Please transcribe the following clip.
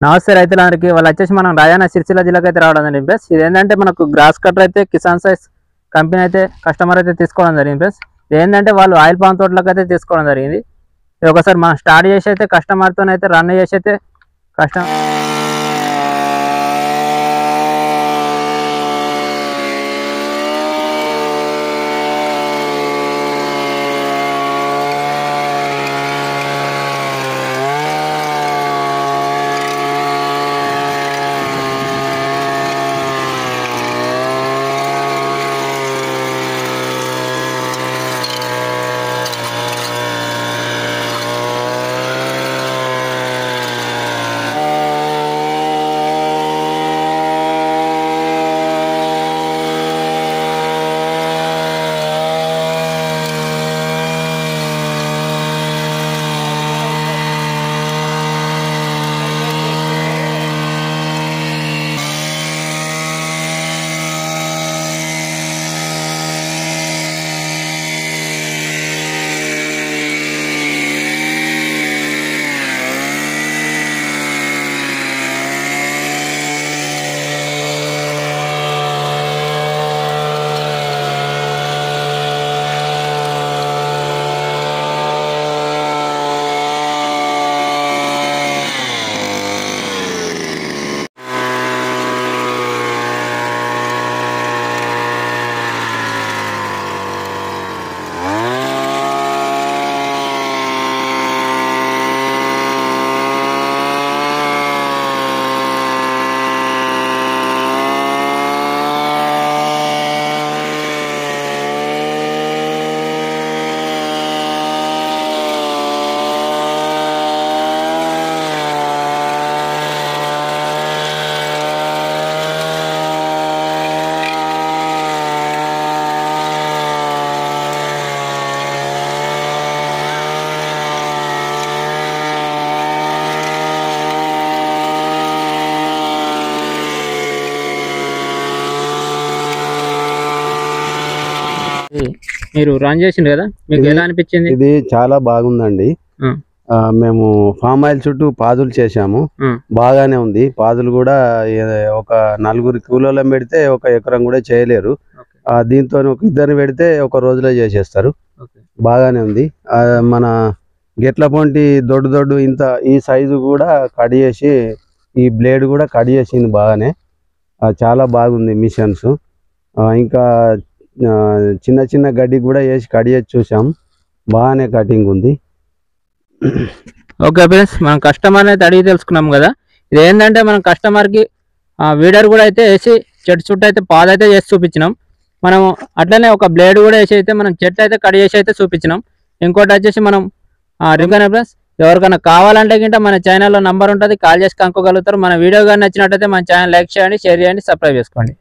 నమస్తే రైతులందరికీ. వాళ్ళు వచ్చేసి మనం రాజన్న సిరిసిల్ల జిల్లాకి అయితే రావడం జరిగింది ఫ్రెండ్స్. ఇది ఏంటంటే మనకు గ్రాస్ కటర్ అయితే కిసాన్ సైజ్ కంపెనీ అయితే కస్టమర్ అయితే తీసుకోవడం జరిగింది ఫ్రెండ్స్. ఇది ఏంటంటే వాళ్ళు ఆయిల్ పామ్ తోటలకు అయితే తీసుకోవడం జరిగింది. ఇది ఒకసారి మనం స్టార్ట్ చేసి అయితే కస్టమర్తో అయితే రన్ చేసి అయితే మీరు రన్ చేసిండ్రు కదా, మీకు ఎలా అనిపించింది? ఇది చాలా బాగుందండి. మేము ఫామ్ ఆయిల్ చుట్టూ పాదులు చేశాము, బాగానే ఉంది. పాదులు కూడా ఒక 4 కూలీలను పెడితే 1 ఎకరం కూడా చేయలేరు. దీంతో ఒక 2 పెడితే 1 రోజులో చేసేస్తారు. బాగానే ఉంది. మన గెట్ల పొంటి దొడ్డు ఇంత ఈ సైజు కూడా కట్ చేసి, ఈ బ్లేడ్ కూడా కట్ చేసింది బాగానే. చాలా బాగుంది మిషన్స్. ఇంకా చిన్న గడ్డి కూడా వేసి కట్ చేసి చూసాం, బాగానే కటింగ్ ఉంది. ఓకే ఫ్రెండ్స్, మనం కస్టమర్ అయితే అడిగి తెలుసుకున్నాం కదా. ఇది ఏంటంటే మనం కస్టమర్కి వీడర్ కూడా అయితే వేసి చెట్టు చుట్టూ అయితే పాదు అయితే చేసి చూపించినాం. మనం అట్లనే ఒక బ్లేడ్ కూడా వేసి అయితే మనం చెట్లు అయితే కట్ చేసి అయితే చూపించినాం. ఇంకోటి వచ్చేసి మనం రివ్యూ ఫ్రెండ్స్, ఎవరికైనా కావాలంటే గింట మన ఛానల్లో నంబర్ ఉంటుంది, కాల్ చేసి కనుక్కోగలుగుతారు. మన వీడియో కానీ నచ్చినట్టయితే మన ఛానల్ లైక్ చేయండి, షేర్ చేయండి, సబ్స్క్రైబ్ చేసుకోండి.